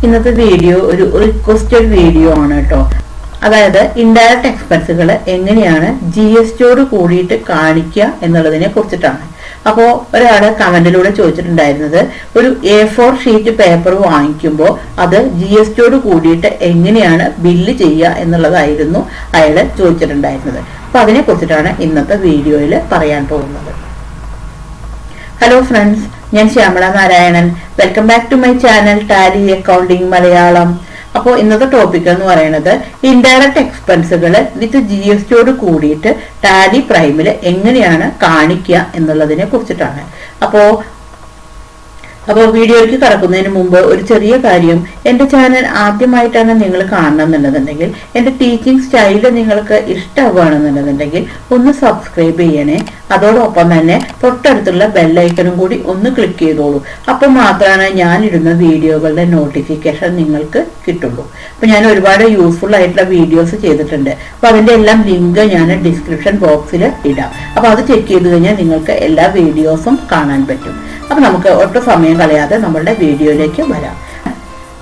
ഇന്നത്തെ വീഡിയോ ഒരു requested video ആണ് കേട്ടോ. അതായത് ഇൻഡയറക്റ്റ് എക്സ്പെൻസുകൾ എങ്ങനെയാണ് GSTയോട് കൂടിയിട്ട് കാണിക്കുക എന്നുള്ളതിനെ കുറിച്ചിട്ടാണ്. അപ്പോൾ ഒരാൾ കമന്റിലൂടെ ചോദിച്ചിട്ടുണ്ടായിരുന്നത്, ഒരു A4 ഷീറ്റ് പേപ്പർ വാങ്ങിക്കുമ്പോൾ അത് GSTയോട് കൂടിയിട്ട് എങ്ങനെയാണ് ബില്ല് ചെയ്യുക എന്നുള്ളതായിരുന്നു അയാൾ ചോദിച്ചിട്ടുണ്ടായിരുന്നത്. അപ്പൊ അതിനെ കുറിച്ചിട്ടാണ് ഇന്നത്തെ വീഡിയോയിൽ പറയാൻ പോകുന്നത്. ഹലോ ഫ്രണ്ട്സ്, ഞാൻ Shyamala Narayanan. Welcome back to my channel Tally accounting Malayalam. അപ്പോൾ ഇന്നത്തെ ടോപ്പിക് എന്ന് പറയുന്നത് ഇൻഡയറക്റ്റ് എക്സ്പെൻസുകൾ വിത്ത് GSTയോട് കൂടിയിട്ട് ടാലി പ്രൈമിൽ എങ്ങനെയാണ് കാണിക്കുക എന്നുള്ളതിനെ കുറിച്ചിട്ടാണ്. അപ്പോൾ വീഡിയോയ്ക്ക് കടക്കുന്നതിന് മുമ്പ് ഒരു ചെറിയ കാര്യം, എന്റെ ചാനൽ ആദ്യമായിട്ടാണ് നിങ്ങൾ കാണണമെന്നുണ്ടെന്നുണ്ടെങ്കിൽ, എന്റെ ടീച്ചിങ് സ്റ്റൈല് നിങ്ങൾക്ക് ഇഷ്ടമാവുകയാണെന്നുണ്ടെന്നുണ്ടെങ്കിൽ ഒന്ന് സബ്സ്ക്രൈബ് ചെയ്യണേ. അതോടൊപ്പം തന്നെ തൊട്ടടുത്തുള്ള ബെല്ലൈക്കനും കൂടി ഒന്ന് ക്ലിക്ക് ചെയ്തോളൂ. അപ്പൊ മാത്രമാണ് ഞാനിടുന്ന വീഡിയോകളുടെ നോട്ടിഫിക്കേഷൻ നിങ്ങൾക്ക് കിട്ടുള്ളൂ. അപ്പൊ ഞാൻ ഒരുപാട് യൂസ്ഫുൾ ആയിട്ടുള്ള വീഡിയോസ് ചെയ്തിട്ടുണ്ട്. അപ്പൊ അതിന്റെ എല്ലാം ലിങ്ക് ഞാൻ ഡിസ്ക്രിപ്ഷൻ ബോക്സിൽ ഇടാം. അപ്പൊ അത് ചെക്ക് ചെയ്ത് കഴിഞ്ഞാൽ നിങ്ങൾക്ക് എല്ലാ വീഡിയോസും കാണാൻ പറ്റും. അപ്പൊ നമുക്ക് ഒട്ടും സമയം കളയാതെ നമ്മളുടെ വീഡിയോയിലേക്ക് വരാം.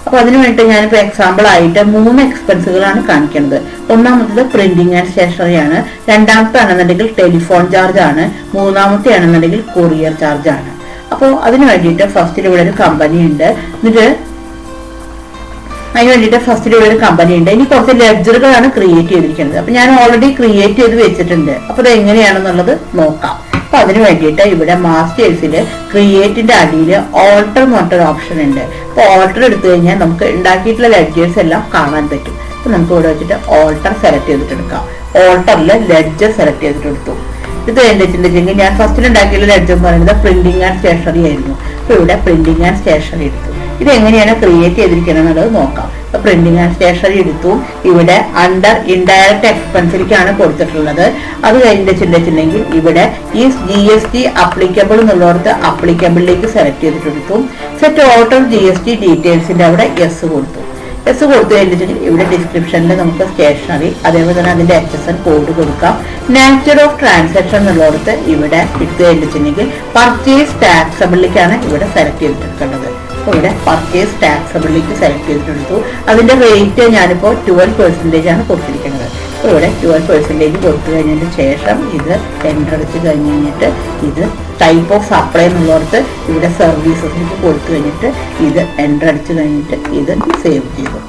അപ്പൊ അതിനു വേണ്ടി ഞാനിപ്പോ എക്സാമ്പിൾ ആയിട്ട് 3 എക്സ്പെൻസുകളാണ് കാണിക്കുന്നത്. ഒന്നാമത്തത് പ്രിന്റിംഗ് ആൻഡ് സ്റ്റേഷനറി ആണ്, രണ്ടാമത്തെ ആണെന്നുണ്ടെങ്കിൽ ടെലിഫോൺ ചാർജ് ആണ്, മൂന്നാമത്തെ ആണെന്നുണ്ടെങ്കിൽ കൊറിയർ ചാർജ് ആണ്. അപ്പോൾ അതിനു വേണ്ടിയിട്ട് ഫസ്റ്റിൽ ഇവിടെ ഒരു കമ്പനി ഉണ്ട്. ഇനി കുറച്ച് ലെഡ്ജറുകളാണ് ക്രിയേറ്റ് ചെയ്തിരിക്കുന്നത്. അപ്പൊ ഞാൻ ഓൾറെഡി ക്രിയേറ്റ് ചെയ്ത് വെച്ചിട്ടുണ്ട്. അപ്പൊ അത് എങ്ങനെയാണെന്നുള്ളത് നോക്കാം. അപ്പൊ അതിന് വേണ്ടിയിട്ട് ഇവിടെ മാസ്റ്റേഴ്സില് ക്രിയേറ്റിന്റെ അടിയിൽ ഓൾട്ടർ എന്ന് പറഞ്ഞൊരു ഓപ്ഷൻ ഉണ്ട്. അപ്പൊ ഓൾട്ടർ എടുത്തു കഴിഞ്ഞാൽ നമുക്ക് ഉണ്ടാക്കിയിട്ടുള്ള ലെഡ്ജേഴ്സ് എല്ലാം കാണാൻ പറ്റും. അപ്പൊ നമുക്ക് ഇവിടെ വെച്ചിട്ട് ഓൾട്ടർ സെലക്ട് ചെയ്തിട്ടെടുക്കാം. ഓൾട്ടറിൽ ലെഡ്ജർ സെലക്ട് ചെയ്തിട്ടെടുത്തു. ഇത് വെച്ചിട്ടുണ്ടെങ്കിൽ ഞാൻ ഫസ്റ്റിൽ ഉണ്ടാക്കിയുള്ള ലെഡ്ജർ എന്ന് പറയുന്നത് പ്രിന്റിംഗ് ആൻഡ് സ്റ്റേഷനറി ആയിരുന്നു. അപ്പൊ ഇവിടെ പ്രിന്റിംഗ് ആൻഡ് സ്റ്റേഷനറി എടുത്തു. ഇത് എങ്ങനെയാണ് ക്രിയേറ്റ് ചെയ്തിരിക്കുന്നത് എന്നുള്ളത് നോക്കാം. പ്രിന്റിംഗ് ആൻഡ് സ്റ്റേഷനറി എടുത്തു. ഇവിടെ അണ്ടർ ഇൻഡയറക്റ്റ് എക്സ്പെൻസിലേക്കാണ് കൊടുത്തിട്ടുള്ളത്. അത് കഴിഞ്ഞിട്ടുണ്ടെങ്കിൽ ഇവിടെ ഈ GST അപ്ലിക്കബിൾ എന്നുള്ളടത്ത് അപ്ലിക്കബിളിലേക്ക് സെലക്ട് ചെയ്തിട്ടെടുത്തു. സെറ്റ് ഓൾട്ടർ GST ഡീറ്റെയിൽസിന്റെ അവിടെ യെസ് കൊടുത്തു. യെസ് കൊടുത്തു കഴിഞ്ഞിട്ടുണ്ടെങ്കിൽ ഇവിടെ ഡിസ്ക്രിപ്ഷനിൽ നമുക്ക് സ്റ്റേഷനറി, അതേപോലെ തന്നെ അതിന്റെ HSN കോഡ് കൊടുക്കാം. നാച്ചർ ഓഫ് ട്രാൻസാക്ഷൻ എന്നുള്ളടത്ത് ഇവിടെ എടുത്തു കഴിഞ്ഞിട്ടുണ്ടെങ്കിൽ പർച്ചേസ് ടാക്സബിളിലേക്കാണ് ഇവിടെ സെലക്ട് ചെയ്തിട്ടെടുക്കേണ്ടത്. ഇവിടെ പർച്ചേസ് ടാക്സബിളിലേക്ക് സെലക്ട് ചെയ്തിട്ടെടുത്തു. അതിന്റെ റേറ്റ് ഞാനിപ്പോൾ 12% ആണ് കൊടുത്തിരിക്കുന്നത്. അപ്പോൾ ഇവിടെ 12% കൊടുത്തു കഴിഞ്ഞതിന് ശേഷം ഇത് എൻ്റർ അടിച്ച് കഴിഞ്ഞിട്ട് ഇത് ടൈപ്പ് ഓഫ് സപ്ലൈ എന്നുള്ളടത്ത് ഇവിടെ സർവീസസിലേക്ക് കൊടുത്തു കഴിഞ്ഞിട്ട് ഇത് എൻ്റർ അടിച്ച് കഴിഞ്ഞിട്ട് ഇത് സേവ് ചെയ്തു.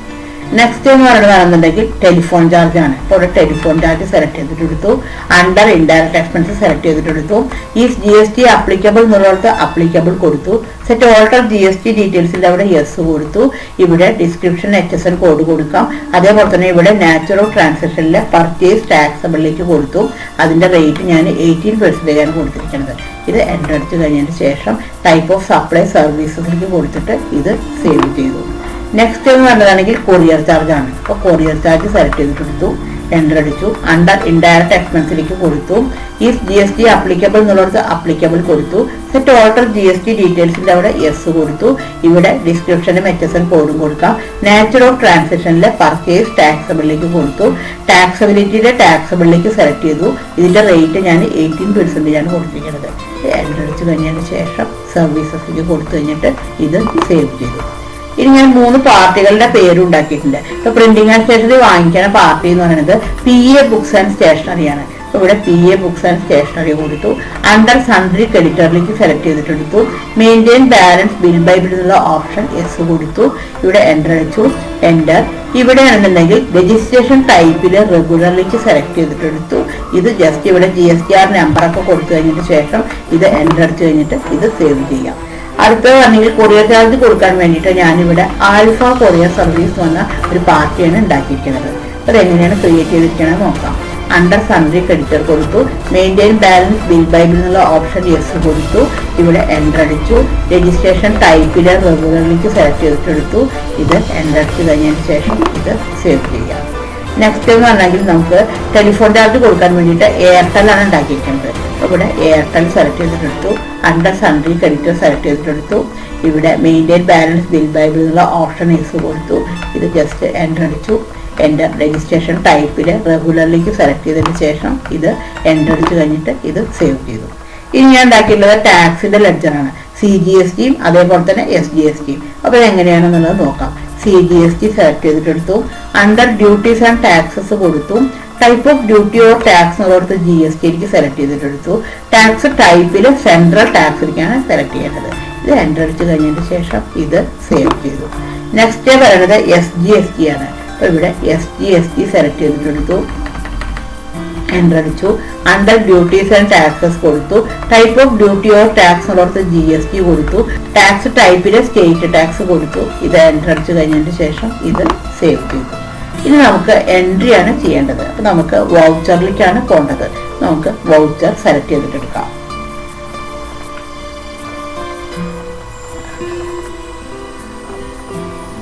നെക്സ്റ്റ് എന്ന് പറയുന്നതാണെന്നുണ്ടെങ്കിൽ ടെലിഫോൺ ചാർജ് ആണ്. അപ്പോൾ ഇവിടെ ടെലിഫോൺ ചാർജ് സെലക്ട് ചെയ്തിട്ടെടുത്തു. അണ്ടർ ഇൻഡയറക്റ്റ് എക്സ്പെൻസ് സെലക്ട് ചെയ്തിട്ടെടുത്തു. ഈ GST അപ്ലിക്കബിൾ എന്നുള്ളടത്ത് അപ്ലിക്കബിൾ കൊടുത്തു. സെറ്റ് ഓൾട്ടർ GST ഡീറ്റെയിൽസിന്റെ അവിടെ യെസ് കൊടുത്തു. ഇവിടെ ഡിസ്ക്രിപ്ഷൻ HSN കോഡ് കൊടുക്കാം. അതേപോലെ തന്നെ ഇവിടെ നാച്ചർ ഓഫ് ട്രാൻസാക്ഷനിലെ പർച്ചേസ് ടാക്സബിളിലേക്ക് കൊടുത്തു. അതിന്റെ റേറ്റ് ഞാൻ 18% ആണ് കൊടുത്തിരിക്കുന്നത്. ഇത് എൻ്റർ അടിച്ച് കഴിഞ്ഞതിന് ശേഷം ടൈപ്പ് ഓഫ് സപ്ലൈ സർവീസസിലേക്ക് കൊടുത്തിട്ട് ഇത് സേവ് ചെയ്തു. നെക്സ്റ്റ് എന്ന് പറഞ്ഞതാണെങ്കിൽ കൊറിയർ ചാർജ് ആണ്. അപ്പോൾ കൊറിയർ ചാർജ് സെലക്ട് ചെയ്തിട്ടെടുത്തു. എൻ്റർ അടിച്ചു. അണ്ടർ ഇൻഡയറക്റ്റ് എക്സ്പെൻസിലേക്ക് കൊടുത്തു. ഈ GST അപ്ലിക്കബിൾ എന്നുള്ളത് അപ്ലിക്കബിൾ കൊടുത്തു. സെറ്റ് ഓൾട്ടർ GST ഡീറ്റെയിൽസിന്റെ അവിടെ യെസ് കൊടുത്തു. ഇവിടെ ഡിസ്ക്രിപ്ഷനും HSN കോഡും കൊടുക്കാം. നാച്ചർ ഓഫ് ട്രാൻസാക്ഷനിലെ പർച്ചേസ് ടാക്സബിളിലേക്ക് കൊടുത്തു. ടാക്സബിലിറ്റിയുടെ ടാക്സബിളിലേക്ക് സെലക്ട് ചെയ്തു. ഇതിന്റെ റേറ്റ് ഞാൻ 18% ആണ് കൊടുത്തിരിക്കുന്നത്. എൻ്റർ അടിച്ചു കഴിഞ്ഞതിന് ശേഷം സർവീസസിലേക്ക് കൊടുത്തു കഴിഞ്ഞിട്ട് ഇത് സേവ് ചെയ്തു. ഇനി ഞാൻ 3 പാർട്ടികളുടെ പേരുണ്ടാക്കിയിട്ടുണ്ട്. ഇപ്പൊ പ്രിന്റിംഗ് ആൻഡ് സ്റ്റേഷനറി വാങ്ങിക്കുന്ന പാർട്ടി എന്ന് പറയുന്നത് PA ബുക്സ് ആൻഡ് സ്റ്റേഷനറി ആണ്. അപ്പൊ ഇവിടെ PA ബുക്സ് ആൻഡ് സ്റ്റേഷനറി കൊടുത്തു. അണ്ടർ സൺഡ്രി ക്രെഡിറ്ററിലേക്ക് സെലക്ട് ചെയ്തിട്ടെടുത്തു. Maintain balance bill by bill എന്നുള്ള ഓപ്ഷൻ യെസ് കൊടുത്തു. ഇവിടെ എൻ്റർ അടിച്ചു. എൻ്റർ. ഇവിടെ ആണെന്നുണ്ടെങ്കിൽ രജിസ്ട്രേഷൻ ടൈപ്പില് റെഗുലറിലേക്ക് സെലക്ട് ചെയ്തിട്ടെടുത്തു. ഇത് ജസ്റ്റ് ഇവിടെ GSTR നമ്പറൊക്കെ കൊടുത്തു കഴിഞ്ഞിട്ട് ശേഷം ഇത് എൻ്റർ അടിച്ചു കഴിഞ്ഞിട്ട് ഇത് സേവ് ചെയ്യാം. അടുത്തതാണെങ്കിൽ കൊറിയർ ചാർജ് കൊടുക്കാൻ വേണ്ടിയിട്ട് ഞാനിവിടെ ആൽഫ കൊറിയർ സർവീസ് എന്ന ഒരു പാർട്ടിയാണ് ഉണ്ടാക്കിയിരിക്കുന്നത്. അതെങ്ങനെയാണ് ക്രിയേറ്റ് ചെയ്തിരിക്കുന്നത് നോക്കാം. അണ്ടർ സൺഡ്രി ക്രെഡിറ്റർ കൊടുത്തു. Maintain balance bill by bill എന്നുള്ള ഓപ്ഷൻ യെസ് കൊടുത്തു. ഇവിടെ എൻ്റർ അടിച്ചു. രജിസ്ട്രേഷൻ ടൈപ്പിലെ റെഗുലറിലേക്ക് സെലക്ട് ചെയ്തിട്ടെടുത്തു. ഇത് എൻ്റർ അടിച്ചു കഴിഞ്ഞതിന് ശേഷം ഇത് സേവ് ചെയ്യാം. നെക്സ്റ്റ് എന്ന് പറഞ്ഞെങ്കിൽ നമുക്ക് ടെലിഫോൺ ചാർജ് കൊടുക്കാൻ വേണ്ടിയിട്ട് എയർടെൽ ആണ് ഉണ്ടാക്കിയിരിക്കുന്നത്. ഇവിടെ എയർടെൽ സെലക്ട് ചെയ്തിട്ടെടുത്തു. അണ്ടർ സൺഡ്രി ക്രെഡിറ്റർ സെലക്ട് ചെയ്തിട്ടെടുത്തു. ഇവിടെ maintain balance bill by bill എന്നുള്ള ഓപ്ഷൻ യെസ് കൊടുത്തു. ഇത് ജസ്റ്റ് എൻ്റർ അടിച്ചു. എൻ്റെ രജിസ്ട്രേഷൻ ടൈപ്പിൽ റെഗുലറിലേക്ക് സെലക്ട് ചെയ്തതിന് ശേഷം ഇത് എൻ്റർ അടിച്ച് കഴിഞ്ഞിട്ട് ഇത് സേവ് ചെയ്തു. ഇനി ഞാൻ ഉണ്ടാക്കിയിട്ടുള്ളത് ടാക്സിന്റെ ലെഡ്ജറാണ്. CGSTയും അതേപോലെ തന്നെ SGSTയും. അപ്പോൾ എങ്ങനെയാണെന്നുള്ളത് നോക്കാം. CGST സെലക്ട് ചെയ്തിട്ടെടുത്തു. അണ്ടർ ഡ്യൂട്ടീസ് ആൻഡ് ടാക്സസ് കൊടുത്തു. Type of duty or tax എന്നുള്ളടത്ത് GST എനിക്ക് സെലക്ട് ചെയ്തിട്ടെടുത്തു. ടാക്സ് ടൈപ്പിൽ സെൻട്രൽ ടാക്സ് ഒക്കെയാണ് സെലക്ട് ചെയ്യേണ്ടത്. ഇത് എൻ്റർ അടിച്ചു കഴിഞ്ഞതിന് ശേഷം ഇത് സേവ് ചെയ്തു. നെക്സ്റ്റ് പറയുന്നത് SGST ആണ്. അപ്പൊ ഇവിടെ SGST സെലക്ട് ചെയ്തിട്ടെടുത്തു. എൻ്റർ അടിച്ചു. അണ്ടർ ഡ്യൂട്ടീസ് ആൻഡ് ടാക്സസ് കൊടുത്തു. Type of duty or tax എന്നുള്ളടത്ത് GST കൊടുത്തു. ടാക്സ് ടൈപ്പില് സ്റ്റേറ്റ് ടാക്സ് കൊടുത്തു. ഇത് എൻ്റർ അടിച്ചു കഴിഞ്ഞതിന് ശേഷം ഇത് സേവ് ചെയ്തു. ഇനി നമുക്ക് എൻട്രി ആണ് ചെയ്യേണ്ടത്. അപ്പൊ നമുക്ക് വൗച്ചറിലേക്കാണ് പോകേണ്ടത്. നമുക്ക് വൗച്ചർ സെലക്ട് ചെയ്തിട്ടെടുക്കാം.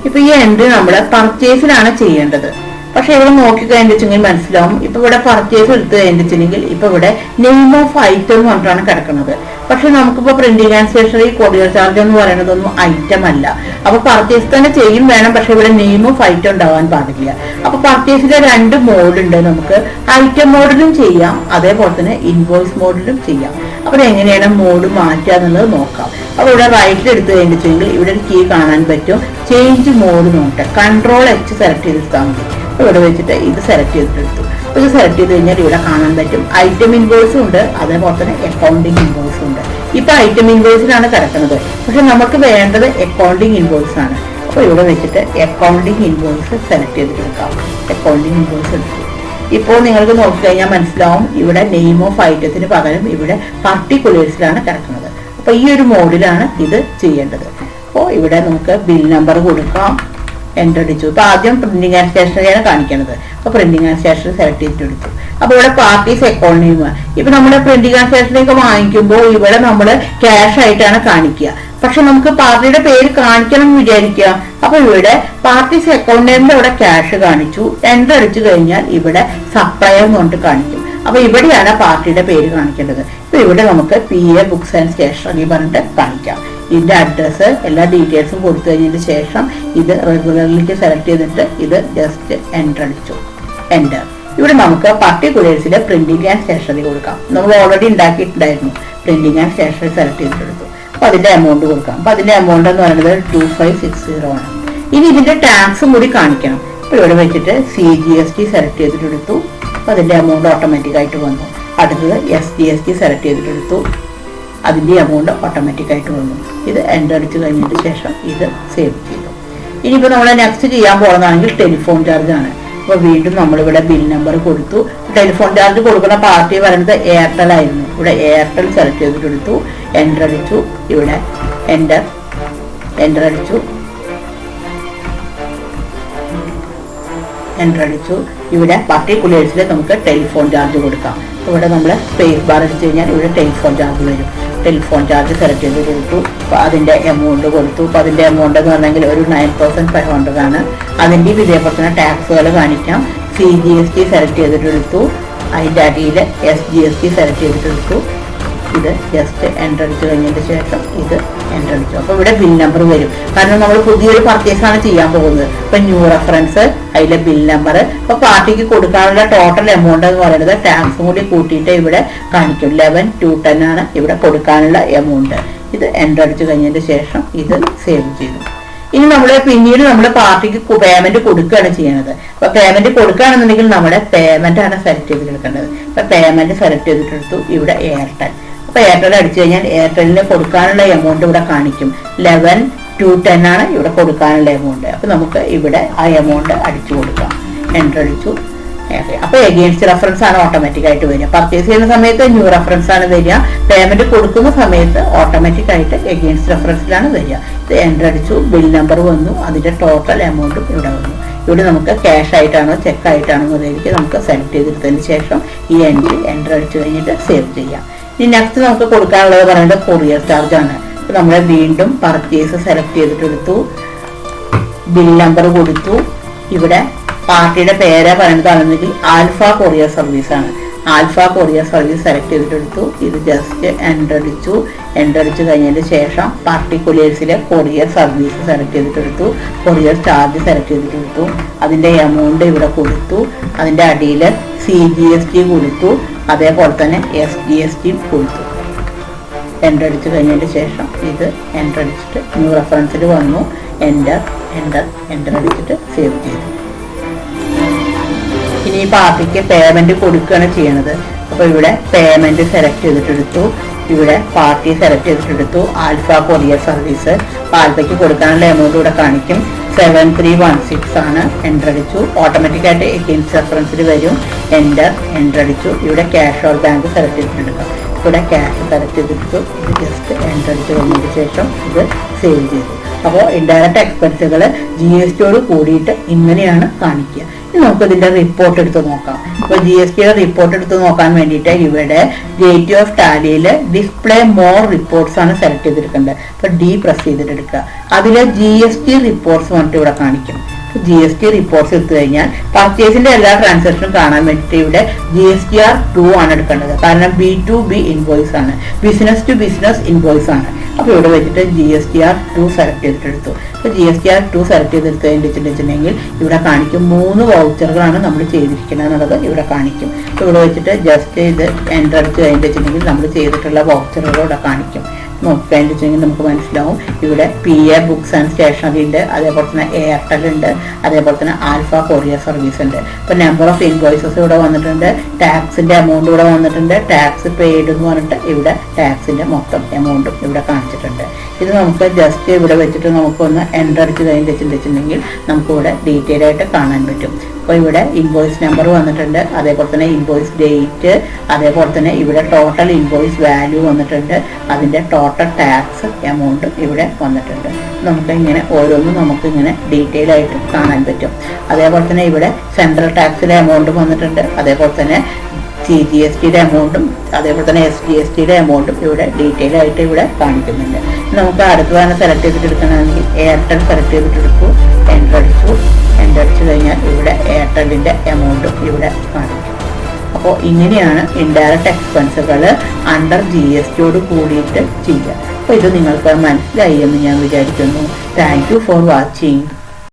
ഇപ്പൊ ഈ എൻട്രി നമ്മൾ പർച്ചേസിലാണ് ചെയ്യേണ്ടത്. പക്ഷെ ഇവിടെ നോക്കിക്കഴിഞ്ഞിട്ടുണ്ടെങ്കിൽ മനസ്സിലാവും. ഇപ്പൊ ഇവിടെ പർച്ചേസ് എടുത്ത് കഴിഞ്ഞിട്ടുണ്ടെങ്കിൽ ഇപ്പൊ ഇവിടെ നെയിം ഓഫ് ഐറ്റം എന്ന് പറഞ്ഞിട്ടാണ് കിടക്കുന്നത്. പക്ഷെ നമുക്കിപ്പോ printing and stationery courier charge എന്ന് പറയുന്നതൊന്നും ഐറ്റം അല്ല. അപ്പൊ പർച്ചേസ് തന്നെ ചെയ്യും വേണം, പക്ഷെ ഇവിടെ നെയിം ഓഫ് ഐറ്റം ഉണ്ടാവാൻ പാടില്ല. അപ്പൊ പർച്ചേസിലെ 2 മോഡ് ഉണ്ട്. നമുക്ക് ഐറ്റം മോഡിലും ചെയ്യാം, അതേപോലെ തന്നെ ഇൻവോയ്സ് മോഡിലും ചെയ്യാം. അപ്പൊ എങ്ങനെയാണ് മോഡ് മാറ്റുക എന്നുള്ളത് നോക്കാം. അപ്പൊ ഇവിടെ റൈറ്റിൽ എടുത്തു കഴിഞ്ഞിട്ടുണ്ടെങ്കിൽ ഇവിടെ ഒരു കീ കാണാൻ പറ്റും. ചേഞ്ച് മോഡ് നോട്ടെ Ctrl+H സെലക്ട് ചെയ്തെടുത്താൽ മതി. ഇവിടെ വെച്ചിട്ട് ഇത് സെലക്ട് ചെയ്തിട്ടെടുത്തു. ഇത് സെലക്ട് ചെയ്ത് കഴിഞ്ഞാൽ ഇവിടെ കാണാൻ പറ്റും ഐറ്റം ഇൻവോയ്സും ഉണ്ട്, അതേപോലെ തന്നെ അക്കൗണ്ടിങ് ഇൻവോയ്സും ഉണ്ട്. ഇപ്പൊ ഐറ്റം ഇൻവോയ്സിലാണ് കിടക്കുന്നത്. പക്ഷെ നമുക്ക് വേണ്ടത് അക്കൗണ്ടിങ് ഇൻവോയ്സ് ആണ്. അപ്പൊ ഇവിടെ വെച്ചിട്ട് അക്കൗണ്ടിങ് ഇൻവോയ്സ് സെലക്ട് ചെയ്തിട്ടെടുക്കാം. അക്കൗണ്ടിങ് ഇൻവോയ്സ് എടുത്തു. ഇപ്പോൾ നിങ്ങൾക്ക് നോക്കിക്കഴിഞ്ഞാൽ മനസ്സിലാവും ഇവിടെ നെയിം ഓഫ് ഐറ്റത്തിന് പകരം ഇവിടെ പർട്ടിക്കുലേഴ്സിലാണ് കിടക്കുന്നത്. അപ്പൊ ഈ ഒരു മോഡിലാണ് ഇത് ചെയ്യേണ്ടത്. അപ്പോൾ ഇവിടെ നമുക്ക് ബിൽ നമ്പർ കൊടുക്കാം. എൻ്റർ അടിച്ചു. ഇപ്പൊ ആദ്യം പ്രിന്റിംഗ് ആൻഡ് സ്റ്റേഷനറിയാണ് കാണിക്കുന്നത്. അപ്പൊ പ്രിന്റിംഗ് ആൻഡ് സ്റ്റേഷനറി സെലക്ട് ചെയ്തെടുത്തു. അപ്പൊ ഇവിടെ പാർട്ടീസ് അക്കൗണ്ട് നെയിം. ഇപ്പൊ നമ്മുടെ പ്രിന്റിംഗ് ആൻഡ് സ്റ്റേഷനറി ഒക്കെ വാങ്ങിക്കുമ്പോൾ ഇവിടെ നമ്മൾ ക്യാഷ് ആയിട്ടാണ് കാണിക്കുക. പക്ഷെ നമുക്ക് പാർട്ടിയുടെ പേര് കാണിക്കണം എന്ന് വിചാരിക്കുക. അപ്പൊ ഇവിടെ പാർട്ടീസ് അക്കൗണ്ട് നെയിമിൽ ഇവിടെ ക്യാഷ് കാണിച്ചു. എൻ്റർ അടിച്ചു കഴിഞ്ഞാൽ ഇവിടെ സപ്ലയർ എന്ന് പറഞ്ഞിട്ട് കാണിക്കും. അപ്പൊ ഇവിടെയാണ് പാർട്ടിയുടെ പേര് കാണിക്കേണ്ടത്. ഇപ്പൊ ഇവിടെ നമുക്ക് PA ബുക്സ് ആൻഡ് സ്റ്റേഷനറി പറഞ്ഞിട്ട് കാണിക്കാം. ഇതിന്റെ അഡ്രസ്സ് എല്ലാ ഡീറ്റെയിൽസും കൊടുത്തു കഴിഞ്ഞതിന് ശേഷം ഇത് റെഗുലറിലേക്ക് സെലക്ട് ചെയ്തിട്ട് ഇത് ജസ്റ്റ് എൻ്റർ അടിച്ചു. എൻ്റർ. ഇവിടെ നമുക്ക് പർട്ടിക്കുലേഴ്സിലെ പ്രിന്റിംഗ് ആൻഡ് സ്റ്റേഷനറി കൊടുക്കാം. നമ്മൾ ഓൾറെഡി ഉണ്ടാക്കിയിട്ടുണ്ടായിരുന്നു. പ്രിന്റിംഗ് ആൻഡ് സ്റ്റേഷനറി സെലക്ട് ചെയ്തിട്ടെടുത്തു. അപ്പൊ അതിന്റെ എമൗണ്ട് കൊടുക്കാം. അപ്പൊ അതിന്റെ എമൗണ്ട് എന്ന് പറയുന്നത് 2560 ആണ്. ഇനി ഇതിന്റെ ടാക്സും കൂടി കാണിക്കണം. അപ്പൊ ഇവിടെ വെച്ചിട്ട് CGST സെലക്ട് ചെയ്തിട്ടെടുത്തു. അപ്പൊ അതിന്റെ എമൗണ്ട് ഓട്ടോമാറ്റിക് ആയിട്ട് വന്നു. അടുത്തത് SGST സെലക്ട് ചെയ്തിട്ടെടുത്തു. അതിന്റെ എമൗണ്ട് ഓട്ടോമാറ്റിക് ആയിട്ട് വന്നു. ഇത് എൻ്റർ അടിച്ചു കഴിഞ്ഞതിന് ശേഷം ഇത് സേവ് ചെയ്തു. ഇനിയിപ്പോൾ നമ്മൾ നെക്സ്റ്റ് ചെയ്യാൻ പോകുന്നതാണെങ്കിൽ ടെലിഫോൺ ചാർജ് ആണ്. അപ്പോൾ വീണ്ടും നമ്മളിവിടെ ബിൽ നമ്പർ കൊടുത്തു. ടെലിഫോൺ ചാർജ് കൊടുക്കുന്ന പാർട്ടി പറയുന്നത് എയർടെൽ ആയിരുന്നു. ഇവിടെ എയർടെൽ സെലക്ട് ചെയ്തിട്ടെടുത്തു. എൻ്റർ അടിച്ചു. ഇവിടെ എൻ്റർ അടിച്ചു. എൻ്റർ അടിച്ചു. ഇവിടെ പർട്ടിക്കുലേഴ്സിൽ നമുക്ക് ടെലിഫോൺ ചാർജ് കൊടുക്കാം. ഇവിടെ നമ്മൾ സ്പേസ് ബാർ അടിച്ചു കഴിഞ്ഞാൽ ഇവിടെ ടെലിഫോൺ ചാർജ് വരും. ടെലിഫോൺ ചാർജ് സെലക്ട് ചെയ്ത് കൊടുത്തു. അപ്പോൾ അതിൻ്റെ എമൗണ്ട് കൊടുത്തു. അപ്പോൾ അതിൻ്റെ എമൗണ്ട് എന്ന് പറഞ്ഞെങ്കിൽ ഒരു 9500 ആണ്. അതിൻ്റെ ഇതേപോലെ തന്നെ ടാക്സുകൾ കാണിക്കാം. CGST സെലക്ട് ചെയ്തിട്ടെടുത്തു. അതിൻ്റെ അടിയിൽ SGST സെലക്ട് ചെയ്തിട്ടെടുത്തു. ഇത് ജസ്റ്റ് എൻ്റർ അടിച്ചു കഴിഞ്ഞതിന് ശേഷം ഇത് എൻ്റർ അടിച്ചു. അപ്പോൾ ഇവിടെ ബിൽ നമ്പർ വരും. കാരണം നമ്മൾ പുതിയൊരു പർച്ചേസ് ആണ് ചെയ്യാൻ പോകുന്നത്. ഇപ്പം ന്യൂ റെഫറൻസ്, അതിലെ ബിൽ നമ്പർ. അപ്പോൾ പാർട്ടിക്ക് കൊടുക്കാനുള്ള ടോട്ടൽ എമൗണ്ട് എന്ന് പറയുന്നത് ടാക്സും കൂടി കൂട്ടിയിട്ട് ഇവിടെ കാണിക്കും. 11,210 ആണ് ഇവിടെ കൊടുക്കാനുള്ള എമൗണ്ട്. ഇത് എൻ്റർ അടിച്ചു കഴിഞ്ഞതിന് ശേഷം ഇത് സേവ് ചെയ്തു. ഇനി നമ്മൾ പിന്നീട് നമ്മുടെ പാർട്ടിക്ക് പേയ്മെന്റ് കൊടുക്കുകയാണ് ചെയ്യുന്നത്. അപ്പൊ പേയ്മെന്റ് കൊടുക്കുകയാണെന്നുണ്ടെങ്കിൽ നമ്മുടെ പേയ്മെന്റ് ആണ് സെലക്ട് ചെയ്തെടുക്കേണ്ടത്. അപ്പൊ പേയ്മെന്റ് സെലക്ട് ചെയ്തിട്ടെടുത്തു. ഇവിടെ എയർടെൽ. അപ്പൊ എയർടെൽ അടിച്ചു കഴിഞ്ഞാൽ എയർടെലിന് കൊടുക്കാനുള്ള എമൗണ്ട് ഇവിടെ കാണിക്കും. 11,210 ആണ് ഇവിടെ കൊടുക്കാനുള്ള എമൗണ്ട്. അപ്പൊ നമുക്ക് ഇവിടെ ആ എമൗണ്ട് അടിച്ചു കൊടുക്കാം. എൻ്റർ അടിച്ചു. അപ്പൊ എഗെയിൻസ്റ്റ് റെഫറൻസ് ആണ് ഓട്ടോമാറ്റിക് ആയിട്ട് വരിക. പർച്ചേസ് ചെയ്യുന്ന സമയത്ത് ന്യൂ റെഫറൻസ് ആണ് വരിക. പേയ്മെന്റ് കൊടുക്കുന്ന സമയത്ത് ഓട്ടോമാറ്റിക് ആയിട്ട് എഗെയിൻസ്റ്റ് റെഫറൻസിലാണ് വരിക. ഇത് എൻ്റർ അടിച്ചു. ബിൽ നമ്പർ വന്നു. അതിന്റെ ടോട്ടൽ എമൗണ്ടും ഇവിടെ വന്നു. ഇവിടെ നമുക്ക് ക്യാഷ് ആയിട്ടാണോ ചെക്ക് ആയിട്ടാണോ എന്നതിലേക്ക് നമുക്ക് സെലക്ട് ചെയ്തെടുത്തതിന് ശേഷം ഈ എൻ്റർ അടിച്ചു കഴിഞ്ഞിട്ട് സേവ് ചെയ്യാം. ഇനി നെക്സ്റ്റ് നമുക്ക് കൊടുക്കാനുള്ളത് പറയുന്നത് കൊറിയർ ചാർജ് ആണ്. അപ്പൊ നമ്മൾ വീണ്ടും പർച്ചേസ് സെലക്ട് ചെയ്തിട്ടെടുത്തു. ബിൽ നമ്പർ കൊടുത്തു. ഇവിടെ പാർട്ടിയുടെ പേര് പറയുന്നതാണെങ്കിൽ ആൽഫ കൊറിയർ സർവീസ് ആണ്. ആൽഫ കൊറിയർ സർവീസ് സെലക്ട് ചെയ്തിട്ടെടുത്തു. ഇത് ജസ്റ്റ് എൻ്റർ അടിച്ചു. എൻ്റർ അടിച്ചു കഴിഞ്ഞതിന് ശേഷം പർട്ടിക്കുലേഴ്സിലെ കൊറിയർ സർവീസ് സെലക്ട് ചെയ്തിട്ടെടുത്തു. കൊറിയർ ചാർജ് സെലക്ട് ചെയ്തിട്ടെടുത്തു. അതിൻ്റെ എമൗണ്ട് ഇവിടെ കൊടുത്തു. അതിൻ്റെ അടിയിൽ CGST കൊടുത്തു. അതേപോലെ തന്നെ SGST കൊടുത്തു. എൻ്റർ അടിച്ചു കഴിഞ്ഞതിന് ശേഷം ഇത് എൻ്റർ അടിച്ചിട്ട് ന്യൂ റെഫറൻസിൽ വന്നു. എൻ്റർ അടിച്ചിട്ട് സേവ് ചെയ്തു. ഇനി ഈ പാർട്ടിക്ക് പേയ്മെന്റ് കൊടുക്കുകയാണ് ചെയ്യണത്. അപ്പോൾ ഇവിടെ പേയ്മെന്റ് സെലക്ട് ചെയ്തിട്ടെടുത്തു, ഇവിടെ പാർട്ടി സെലക്ട് ചെയ്തിട്ടെടുത്തു, ആൽഫ കൊറിയർ സർവീസ്. ആൽഫയ്ക്ക് കൊടുക്കാനുള്ള എമൗണ്ട് ഇവിടെ കാണിക്കും, 7316 ആണ്. എൻ്റർ അടിച്ചു. ഓട്ടോമാറ്റിക്കായിട്ട് എഗെയിൻസ്റ്റ് റെഫറൻസിൽ വരും. എൻ്റർ അടിച്ചു. ഇവിടെ ക്യാഷ് ഓർ ബാങ്ക് സെലക്ട് ചെയ്തിട്ടെടുക്കാം. ഇവിടെ ക്യാഷ് സെലക്ട് ചെയ്തിട്ടു. ഇത് ജസ്റ്റ് എൻ്റർ അടിച്ച് കഴിഞ്ഞതിന് ശേഷം ഇത് സേവ് ചെയ്തു. അപ്പോൾ ഇൻഡയറക്റ്റ് എക്സ്പെൻസുകൾ GSTയോട് കൂടിയിട്ട് ഇങ്ങനെയാണ് കാണിക്കുക. ഇനി നമുക്ക് ഇതിന്റെ റിപ്പോർട്ട് എടുത്ത് നോക്കാം. അപ്പോൾ GSTയുടെ റിപ്പോർട്ട് എടുത്ത് നോക്കാൻ വേണ്ടിയിട്ട് ഇവിടെ ഗേറ്റ് ഓഫ് ടാലിയിൽ ഡിസ്പ്ലേ മോർ റിപ്പോർട്ട്സ് ആണ് സെലക്ട് ചെയ്തെടുക്കേണ്ടത്. അപ്പോൾ ഡി പ്രസ് ചെയ്തിട്ട് എടുക്കുക. അതിൽ GST റിപ്പോർട്ട്സ് പറഞ്ഞിട്ട് ഇവിടെ കാണിക്കും. GST റിപ്പോർട്ട്സ് എടുത്തു കഴിഞ്ഞാൽ പർച്ചേസിന്റെ എല്ലാ ട്രാൻസാക്ഷനും കാണാൻ വേണ്ടിയിട്ട് ഇവിടെ GSTR 2 ആണ് എടുക്കേണ്ടത്. കാരണം B2B ഇൻവോയ്സ് ആണ്, ബിസിനസ് ടു ബിസിനസ് ഇൻവോയ്സ് ആണ്. അപ്പോൾ ഇവിടെ വെച്ചിട്ട് GSTR 2 സെലക്ട് ചെയ്തിട്ടെടുത്തു. അപ്പോൾ GSTR 2 സെലക്ട് ചെയ്തെടുത്തിട്ടുണ്ടെങ്കിൽ ഇവിടെ കാണിക്കും 3 വൗച്ചറുകളാണ് നമ്മൾ ചെയ്തിരിക്കുന്നത് എന്നുള്ളത് ഇവിടെ കാണിക്കും. അപ്പോൾ ഇവിടെ വെച്ചിട്ട് ജസ്റ്റ് ഇത് എൻ്റർ അടിച്ച് കഴിഞ്ഞിട്ടുണ്ടെങ്കിൽ നമ്മൾ ചെയ്തിട്ടുള്ള വൗച്ചറുകൾ ഇവിടെ കാണിക്കും. നോക്കുകയെന്ന് വെച്ചെങ്കിൽ നമുക്ക് മനസ്സിലാവും. ഇവിടെ PA ബുക്സ് ആൻഡ് സ്റ്റേഷനറി ഉണ്ട്, അതേപോലെ തന്നെ എയർടെൽ ഉണ്ട്, അതേപോലെ തന്നെ ആൽഫ കൊറിയർ സർവീസ് ഉണ്ട്. ഇപ്പോൾ നമ്പർ ഓഫ് ഇൻവോയ്സസ് ഇവിടെ വന്നിട്ടുണ്ട്, ടാക്സിന്റെ എമൗണ്ട് ഇവിടെ വന്നിട്ടുണ്ട്, ടാക്സ് പെയ്ഡ് എന്ന് പറഞ്ഞിട്ട് ഇവിടെ ടാക്സിന്റെ മൊത്തം എമൗണ്ടും ഇവിടെ കാണിച്ചിട്ടുണ്ട്. ഇത് നമുക്ക് ജസ്റ്റ് ഇവിടെ വെച്ചിട്ട് നമുക്കൊന്ന് എൻ്റർ അടിച്ച് കഴിഞ്ഞിട്ടുണ്ടെങ്കിൽ നമുക്കിവിടെ ഡീറ്റെയിൽ ആയിട്ട് കാണാൻ പറ്റും. അപ്പോൾ ഇവിടെ ഇൻവോയ്സ് നമ്പർ വന്നിട്ടുണ്ട്, അതേപോലെ തന്നെ ഇൻവോയ്സ് ഡേറ്റ്, അതേപോലെ തന്നെ ഇവിടെ ടോട്ടൽ ഇൻവോയ്സ് വാല്യൂ വന്നിട്ടുണ്ട്, അതിൻ്റെ ടോട്ടൽ ടാക്സ് എമൗണ്ട് ഇവിടെ വന്നിട്ടുണ്ട്. നമുക്ക് ഇങ്ങനെ ഓരോന്നും നമുക്ക് ഇങ്ങനെ ഡീറ്റെയിൽ ആയിട്ട് കാണാൻ പറ്റും. അതേപോലെ തന്നെ ഇവിടെ സെൻട്രൽ ടാക്സിലെ എമൗണ്ട് വന്നിട്ടുണ്ട്, അതേപോലെ തന്നെ GSTയുടെ എമൗണ്ടും അതേപോലെ തന്നെ SGSTയുടെ എമൗണ്ടും ഇവിടെ ഡീറ്റെയിൽ ആയിട്ട് ഇവിടെ കാണിക്കുന്നുണ്ട്. നമുക്ക് അടുത്ത് തന്നെ സെലക്ട് ചെയ്തിട്ട് എടുക്കണമെങ്കിൽ എയർടെൽ സെലക്ട് ചെയ്തിട്ട് എടുക്കും. എൻ്റർ അടിച്ചു കഴിഞ്ഞാൽ ഇവിടെ എയർടെല്ലിൻ്റെ എമൗണ്ടും ഇവിടെ കാണിക്കും. അപ്പോൾ ഇങ്ങനെയാണ് ഇൻഡയറക്റ്റ് എക്സ്പെൻസുകൾ അണ്ടർ GSTയോട് കൂടിയിട്ട് ചെയ്യുക. അപ്പോൾ ഇത് നിങ്ങൾക്ക് മനസ്സിലായി എന്ന് ഞാൻ വിചാരിക്കുന്നു. Thank you for watching.